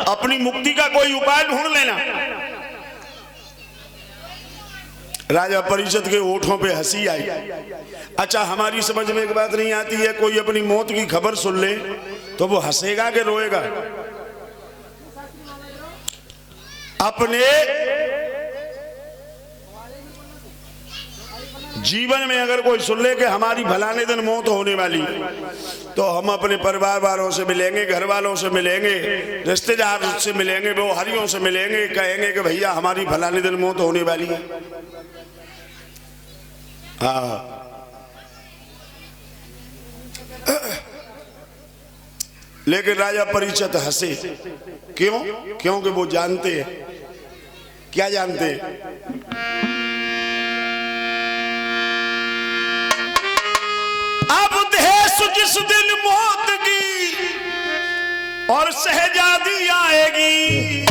अपनी मुक्ति का कोई उपाय ढूंढ लेना। राजा परिषद के होठों पे हंसी आई। अच्छा, हमारी समझ में एक बात नहीं आती है, कोई अपनी मौत की खबर सुन ले तो वो हंसेगा कि रोएगा? अपने जीवन में अगर कोई सुन ले कि हमारी भलाने दिन मौत होने वाली है, तो हम अपने परिवार वालों से मिलेंगे, घर वालों से मिलेंगे, रिश्तेदार से मिलेंगे, वो हरियों से मिलेंगे, कहेंगे कि भैया हमारी भलाने दिन मौत होने वाली है। हाँ, लेकिन राजा परिषद हंसे। क्यों? क्योंकि वो जानते हैं। क्या जानते हैं? अब देश जिस दिन मौत की और शहजादी आएगी,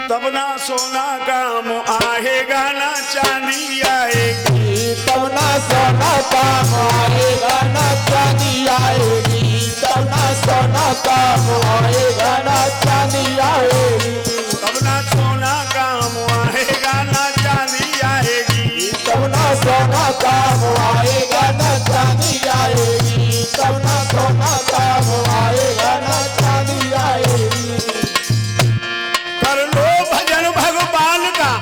तब ना सोना काम आएगा ना चांदी आएगी, तब ना सोना काम आएगा ना चांदी आएगी, तब ना सोना काम आएगा ना चांदी आएगी, तब ना सोना काम आएगा ना चांदी आएगी, तब ना सोना काम आएगा ना चांदी आएगी, तब ना सोना काम आएगा ना चांदी आएगी। कर लो भजन भगवान का,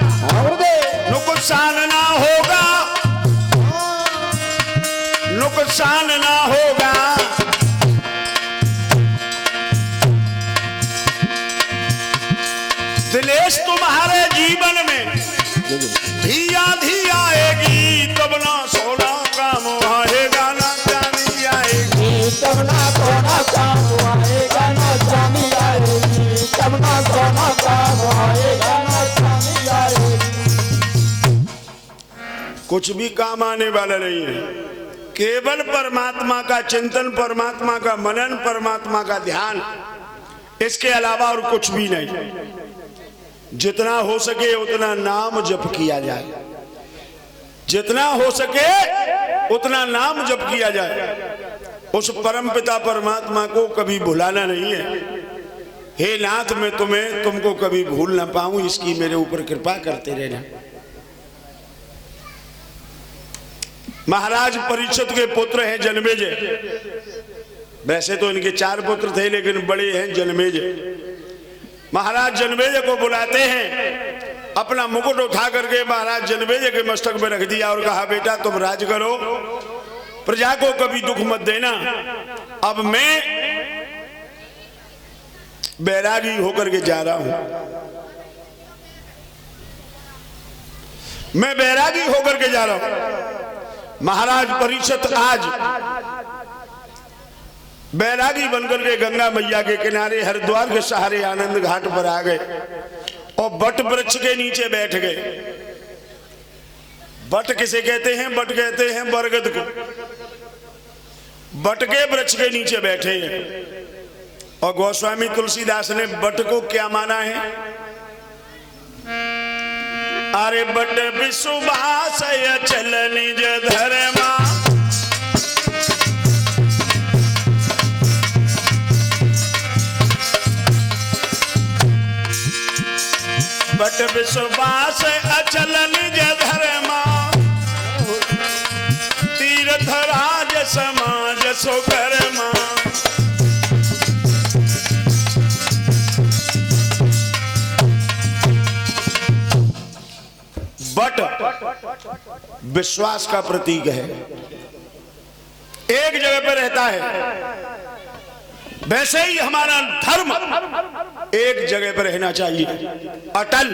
नुकसान ना होगा, नुकसान ना होगा। दिलेश तुम्हारे जीवन में धिया धिया आएगी, तब ना सोना काम आएगा ना चांदी आएगी, तब ना सोना काम आएगा ना चांदी आएगी, तब ना सोना काम आएगा ना चांदी आएगी। कुछ भी काम आने वाला नहीं है। केवल परमात्मा का चिंतन, परमात्मा का मनन, परमात्मा का ध्यान, इसके अलावा और कुछ भी नहीं। जितना हो सके उतना नाम जप किया जाए, जितना हो सके उतना नाम जप किया जाए। उस परम पिता परमात्मा को कभी भुलाना नहीं है। हे नाथ, मैं तुमको कभी भूल ना पाऊं, इसकी मेरे ऊपर कृपा करते रहना। महाराज परीक्षित के पुत्र हैं जन्मेजय। वैसे तो इनके 4 पुत्र थे, लेकिन बड़े हैं जन्मेजय। महाराज जन्मेजय को बुलाते हैं, अपना मुकुट उठा करके महाराज जन्मेजय के मस्तक में रख दिया और कहा, बेटा तुम राज करो, प्रजा को कभी दुख मत देना। अब मैं बैरागी होकर के जा रहा हूं, मैं बैरागी होकर के जा रहा हूं। महाराज परीक्षित आज बैरागी बनकर के गंगा मैया के किनारे हरिद्वार के सहारे आनंद घाट पर आ गए और बट वृक्ष के नीचे बैठ गए। बट किसे कहते हैं? बट कहते हैं बरगद को। बट के वृक्ष के नीचे बैठे हैं। और गोस्वामी तुलसीदास ने बट को क्या माना है? अरे बट विशुभाशय चल निज धर्मा, बट विश्वास अचल निज धर्मा, तीर्थ राज समाज सुकर्मा। बट विश्वास का प्रतीक है, एक जगह पर रहता है। वैसे ही हमारा धर्म एक जगह पर रहना चाहिए, अटल।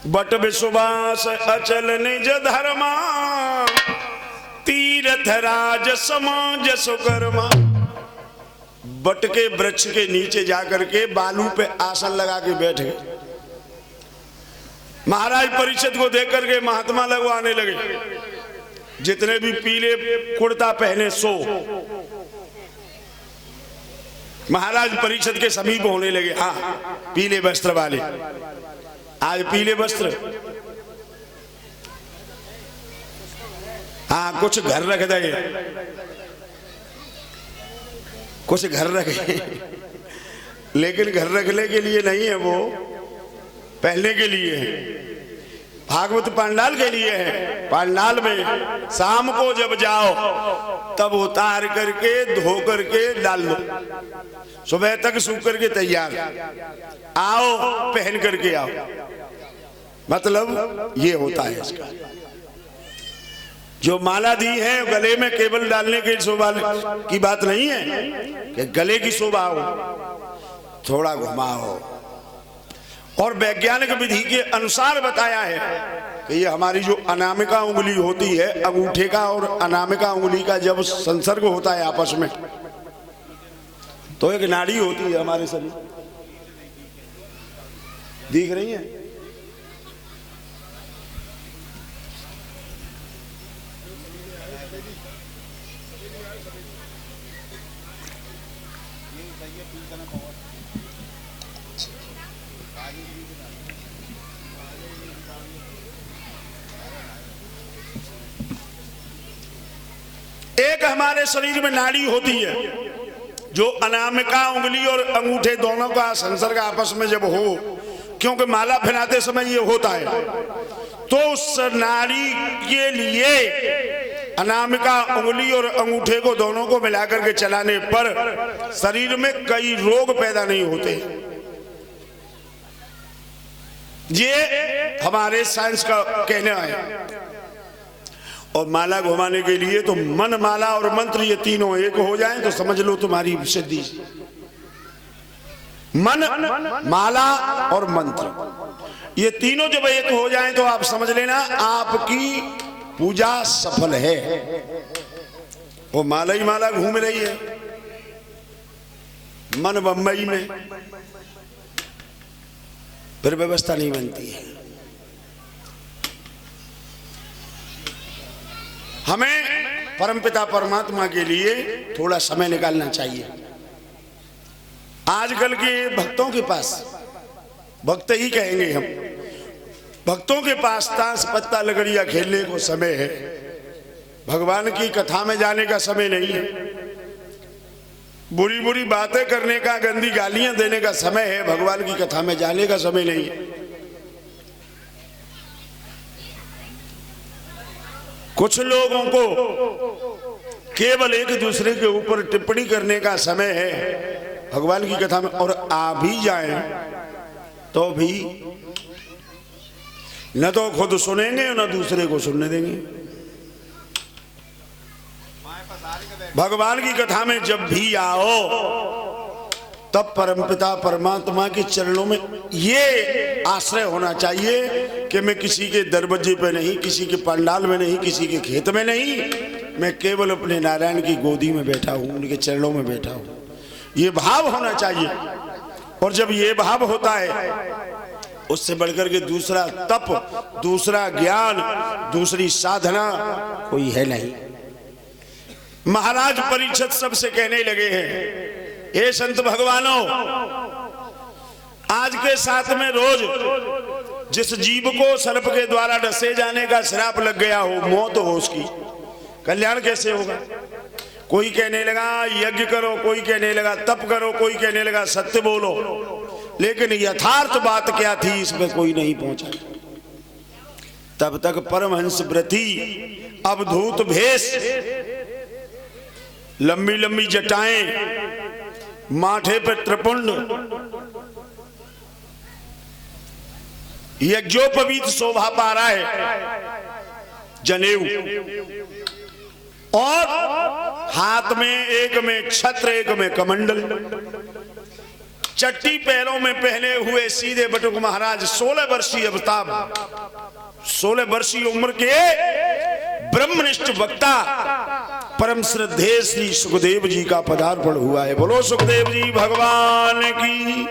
बट विश्वास अचल निज धर्मा, तीर्थ राज समाज सुकर्मा। बट के वृक्ष के नीचे जाकर के बालू पे आसन लगा के बैठ गए। महाराज परीक्षित को देख करके महात्मा लगवाने लगे। जितने भी पीले कुर्ता पहने सो महाराज परीक्षित के समीप होने लगे। हाँ, पीले वस्त्र वाले, आज पीले वस्त्र। हाँ, कुछ घर रख दे। कुछ घर रखे, लेकिन घर रखने के लिए नहीं है, वो पहनने के लिए है। भागवत पंडाल के लिए है। पंडाल में शाम को जब जाओ तब उतार करके धो करके डाल दो, सुबह तक सूख करके तैयार, आओ पहन करके आओ। मतलब ये होता है इसका। जो माला दी है गले में केवल डालने के शोभा की बात नहीं है कि गले की शोभा हो, थोड़ा घुमाओ। और वैज्ञानिक विधि के अनुसार बताया है कि ये हमारी जो अनामिका उंगली होती है, अंगूठे का और अनामिका उंगली का जब संसर्ग होता है आपस में, तो एक नाड़ी होती है हमारे शरीर, दिख रही है? एक हमारे शरीर में नाड़ी होती है जो अनामिका उंगली और अंगूठे दोनों का संसर्ग आपस में जब हो, क्योंकि माला पहनाते समय ये होता है, तो उस नाड़ी के लिए अनामिका उंगली और अंगूठे को दोनों को मिलाकर के चलाने पर शरीर में कई रोग पैदा नहीं होते। ये हमारे साइंस का कहना है। और माला घुमाने के लिए तो मन, माला और मंत्र ये तीनों एक हो जाएं तो समझ लो तुम्हारी सिद्धि। मन, माला और मंत्र ये तीनों जब एक हो जाएं तो आप समझ लेना आपकी पूजा सफल है। वो माला ही माला घूम रही है, मन बम्बई में, फिर व्यवस्था नहीं बनती है। हमें परमपिता परमात्मा के लिए थोड़ा समय निकालना चाहिए। आजकल के भक्तों के पास, भक्त ही कहेंगे हम, भक्तों के पास ताश पत्ता लकड़ियां खेलने को समय है, भगवान की कथा में जाने का समय नहीं है, बुरी बुरी बातें करने का, गंदी गालियां देने का समय है, भगवान की कथा में जाने का समय नहीं है। कुछ लोगों को केवल एक दूसरे के ऊपर टिप्पणी करने का समय है भगवान की कथा में, और आ भी जाए तो भी न तो खुद सुनेंगे न दूसरे को सुनने देंगे। भगवान की कथा में जब भी आओ तब परमपिता परमात्मा के चरणों में ये आश्रय होना चाहिए कि मैं किसी के दरवाजे पे नहीं, किसी के पंडाल में नहीं, किसी के खेत में नहीं, मैं केवल अपने नारायण की गोदी में बैठा हूं, उनके चरणों में बैठा हूं। ये भाव होना चाहिए। और जब ये भाव होता है उससे बढ़कर के दूसरा तप, दूसरा ज्ञान, दूसरी साधना कोई है नहीं। महाराज परीक्षित सबसे कहने लगे हैं, हे संत भगवानों, आज के साथ में रोज जिस जीव को सर्प के द्वारा डसे जाने का श्राप लग गया हो, मौत हो उसकी, कल्याण कैसे होगा? कोई कहने लगा यज्ञ करो, कोई कहने लगा तप करो, कोई कहने लगा सत्य बोलो, लेकिन यथार्थ बात क्या थी इसमें कोई नहीं पहुंचा। तब तक परमहंस व्रती, अवधूत भेष, लंबी लंबी जटाएं, माथे पर त्रिपुंड, यज्ञोपवीत शोभा पा रहा है, जनेऊ, और हाथ में एक में छत्र, एक में कमंडल, चट्टी पैरों में पहने हुए सीधे बटुक महाराज 16 वर्षीय अवतार, 16 वर्षीय उम्र के ब्रह्मनिष्ठ वक्ता परम श्रद्धेय श्री सुखदेव जी का पदार्पण हुआ है। बोलो सुखदेव जी भगवान की।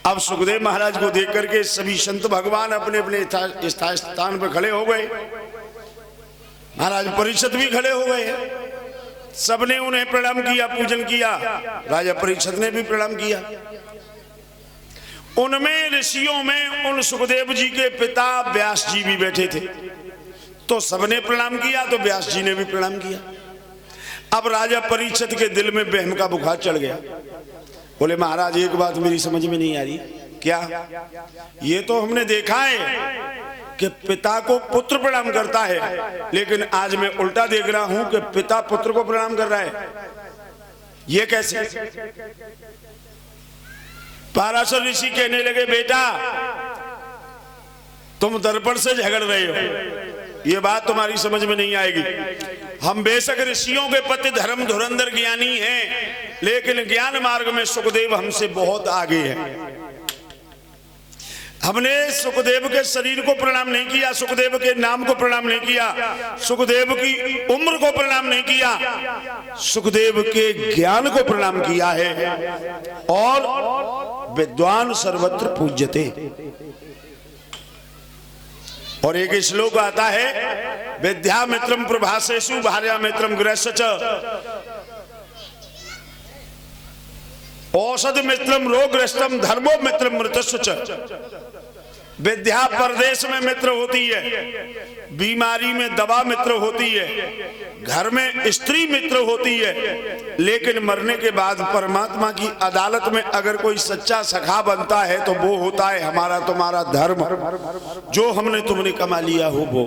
अब सुखदेव महाराज को देख करके सभी संत भगवान अपने अपने स्थान पर खड़े हो गए। महाराज परीक्षित भी खड़े हो गए। सबने उन्हें प्रणाम किया, पूजन किया। राजा परीक्षित ने भी प्रणाम किया। उनमें ऋषियों में उन सुखदेव जी के पिता व्यास जी भी बैठे थे, तो सबने प्रणाम किया, तो व्यास जी ने भी प्रणाम किया। अब राजा परीक्षित के दिल में वहम का बुखार चढ़ गया। बोले महाराज एक बात मेरी समझ में नहीं आ रही। क्या? ये तो हमने देखा है कि पिता को पुत्र प्रणाम करता है, लेकिन आज मैं उल्टा देख रहा हूं कि पिता पुत्र को प्रणाम कर रहा है। ये कैसे? पाराशर ऋषि कहने लगे बेटा तुम दर्पण से झगड़ रहे हो, ये बात तुम्हारी समझ में नहीं आएगी। हम बेशक ऋषियों के पति धर्म धुरंधर ज्ञानी हैं, लेकिन ज्ञान मार्ग में सुखदेव हमसे बहुत आगे हैं। हमने सुखदेव के शरीर को प्रणाम नहीं किया, सुखदेव के नाम को प्रणाम नहीं किया, सुखदेव की उम्र को प्रणाम नहीं किया, सुखदेव के ज्ञान को प्रणाम किया है। और विद्वान सर्वत्र पूज्यते। और एक श्लोक आता है विद्या मित्रम प्रभासेषु भार्या मित्रम गृहस्य च औषध मित्रम रोगग्रस्तम धर्मो मित्रम मृतस्य च। विद्या परदेश में मित्र होती है, बीमारी में दवा मित्र होती है, घर में स्त्री मित्र होती है, लेकिन मरने के बाद परमात्मा की अदालत में अगर कोई सच्चा सखा बनता है तो वो होता है हमारा तुम्हारा धर्म, जो हमने तुमने कमा लिया हो वो।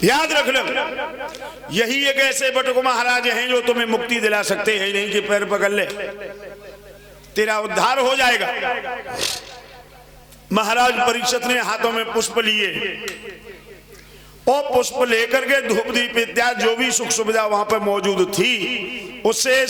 याद रख लो, यही एक ऐसे बटुक महाराज हैं जो तुम्हें मुक्ति दिला सकते हैं, नहीं कि पैर पकड़ ले तेरा उद्धार हो जाएगा। महाराज परीक्षित ने हाथों में पुष्प लिए और पुष्प लेकर के धूप दीप इत्यादि जो भी सुख सुविधा वहां पर मौजूद थी उससे